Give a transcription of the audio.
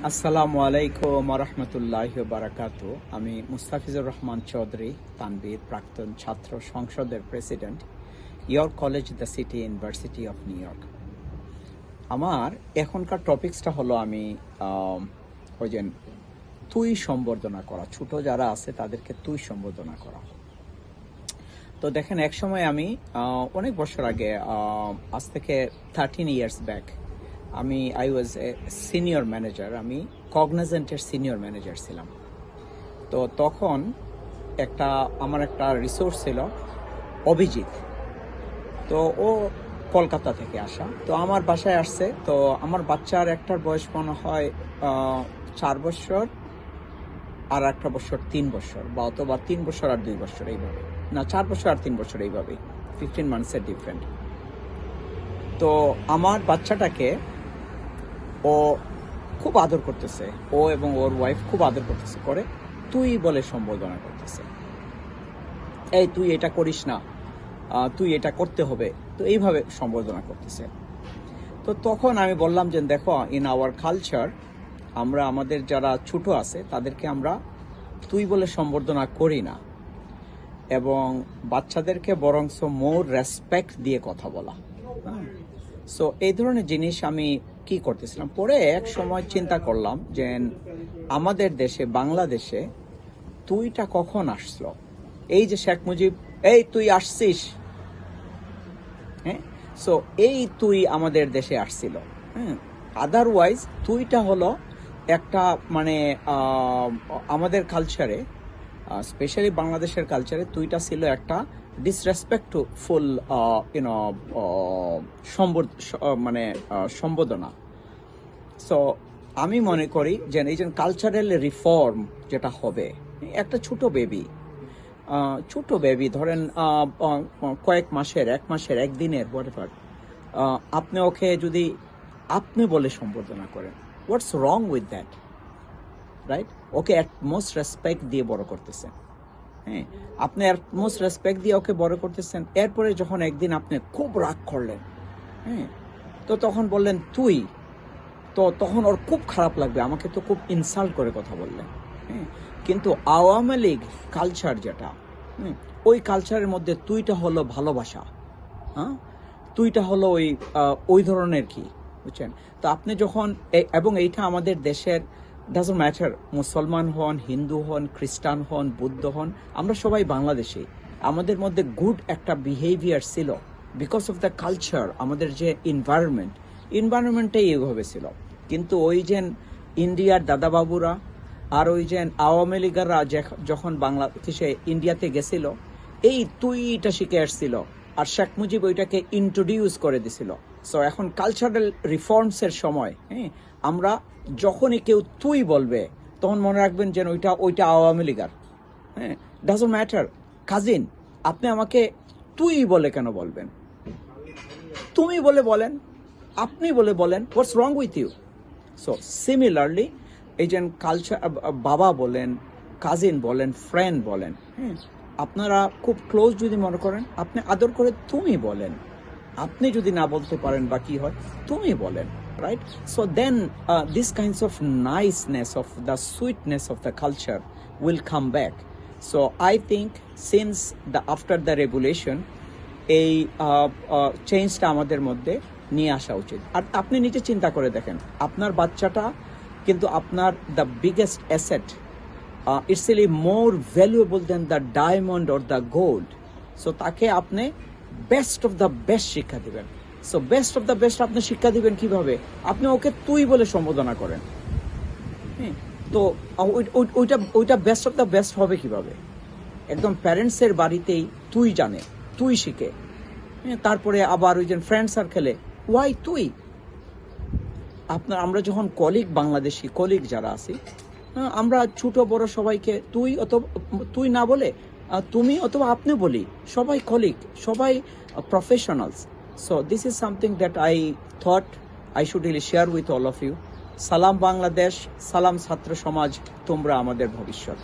আসসালামু আলাইকুম রহমতুল্লাহি বারাকাতু। আমি মুস্তাফিজুর রহমান চৌধুরী তানভীর, প্রাক্তন ছাত্র সংসদের president, York college the city university of new York. আমার এখনকার টপিকসটা হলো আমি ওই যে তুই সম্বর্ধনা করা, ছোট যারা আছে তাদেরকে তুই সম্বর্ধনা করা। তো দেখেন, এক সময় আমি অনেক বছর আগে, আজ থেকে 13 years back, I was a senior manager. আমি কগনিজেন্টের সিনিয়র ম্যানেজার ছিলাম। তো তখন আমার একটা রিসোর্স ছিল অভিজিৎ। তো ও কলকাতা থেকে আসা, তো আমার বাসায় আসছে। তো আমার বাচ্চার একটার বয়স মনে হয় 4 বছর, আর একটা বছর 3 বছর, বা অথবা 3 বছর আর 2 বছর, এইভাবে না, 4 বছর আর 3 বছর, এইভাবেই 15 মান্থসের ডিফারেন্ট। তো আমার বাচ্চাটাকে ও খুব আদর করতেছে, ও এবং ওর ওয়াইফ খুব আদর করতেছে, করে তুই বলে সম্বোধনা করতেছে। এই তুই এটা করিস না, তুই এটা করতে হবে, তো এইভাবে সম্বোধনা করতেছে। তো তখন আমি বললাম যে দেখো, ইন আওয়ার কালচার আমরা আমাদের যারা ছোট আছে তাদেরকে আমরা তুই বলে সম্বোধনা করি না, এবং বাচ্চাদেরকে বরংস মোর রেসপেক্ট দিয়ে কথা বলা। সো এই ধরনের জিনিস আমি কি করতেছিলাম। পরে এক সময় চিন্তা করলাম যে আমাদের দেশে, বাংলাদেশে তুইটা কখন আসলো? এই যে শেখ মুজিব, এই তুই আসছিস, হ্যাঁ, সো এই তুই আমাদের দেশে আসছিল। হ্যাঁ, আদারওয়াইজ তুইটা হলো একটা মানে আমাদের কালচারে, স্পেশালি বাংলাদেশের কালচারে, তুইটা ছিল একটা ডিসরেসপেক্টফুল সম্বোধনা। সো আমি মনে করি যে এই যে কালচারাল রিফর্ম যেটা হবে, একটা ছোট বেবি ধরেন কয়েক মাসের, 1 মাসের, 1 দিনের, হোয়াটএভার, আপনি ওকে যদি আপনি বলে সম্বোধনা করেন, what's wrong with that, right? Okay utmost respect দিয়ে বড় করতেছেন। হ্যাঁ, আপনি অ্যাটমোস্ট রেসপেক্ট দিয়ে ওকে বড় করতেছেন। এরপরে যখন একদিন আপনি খুব রাগ করলেন, হ্যাঁ, তো তখন বললেন তুই, তো তখন ওর খুব খারাপ লাগবে, আমাকে তো খুব ইনসাল্ট করে কথা বললেন। হ্যাঁ, কিন্তু আওয়ামী লীগ কালচার যেটা, ওই কালচারের মধ্যে তুইটা হলো ভালোবাসা। হ্যাঁ, তুইটা হলো ওই ধরনের, কি বুঝছেন? তো আপনি যখন, এবং এইটা আমাদের দেশের, ডাজন্ট ম্যাটার মুসলমান হন, হিন্দু হন, খ্রিস্টান হন, বুদ্ধ হন, আমরা সবাই বাংলাদেশি। আমাদের মধ্যে গুড একটা বিহেভিয়ার ছিল বিকজ অফ দ্য কালচার। আমাদের যে এনভায়রনমেন্টটাই এইভাবে ছিল। কিন্তু ওই যে ইন্ডিয়ার দাদাবাবুরা আর ওই যে আওয়ামী লীগাররা যখন বাংলাদেশে, ইন্ডিয়াতে গেছিল, এই তুইটা শিখে আসছিল, আর শেখ মুজিব ওইটাকে ইন্ট্রোডিউস করে দিছিল। সো এখন কালচারাল রিফর্মসের সময়, হ্যাঁ, আমরা যখনই কেউ তুই বলবে, তখন মনে রাখবেন যে ওইটা আওয়ামী লীগার। হ্যাঁ, ডাজন্ট ম্যাটার কাজিন, আপনি আমাকে তুই বলে কেন বলবেন? তুমি বলে বলেন, আপনি বলে বলেন, what's wrong with you? So similarly এই যে কালচার, বাবা বলেন, কাজিন বলেন, ফ্রেন্ড বলেন, হ্যাঁ, আপনারা খুব ক্লোজ যদি মনে করেন, আপনি আদর করে তুমি বলেন। আপনি যদি না বলতে পারেন বা কি হয়, তুমি বলেন, right? So then this kinds of niceness, of the sweetness of the culture will come back. So I think since after the revolution, এই চেঞ্জটা আমাদের মধ্যে নিয়ে আসা উচিত। আর আপনি নিজে চিন্তা করে দেখেন, আপনার বাচ্চাটা কিন্তু আপনার the biggest asset, it's really more valuable then the diamond or the gold. So তাকে আপনি বেস্ট অফ দ্য বেস্ট শিক্ষা দিবেন। So best of the best আপনি শিক্ষা দিবেন কিভাবে? আপনি ওকে তুই বলে সম্বোধনা করেন। হ্যাঁ, তো ওইটা বেস্ট অফ দ্য বেস্ট হবে কিভাবে? একদম প্যারেন্টসের বাড়িতেই তুই জানে, তুই শিখে। হ্যাঁ, তারপরে আবার ওই যে ফ্রেন্ড সার্কেলে ওয়াই তুই। আমরা যখন কলিগ, বাংলাদেশি কলিগ যারা আছি, আমরা ছোট বড় সবাইকে তুই, অথবা তুই না বলে তুমি অথবা আপনি বলি। সবাই কলিগ, সবাই professionals. So this is something that I thought I should really share with all of you. সালাম বাংলাদেশ, সালাম ছাত্র সমাজ, তোমরা আমাদের ভবিষ্যৎ।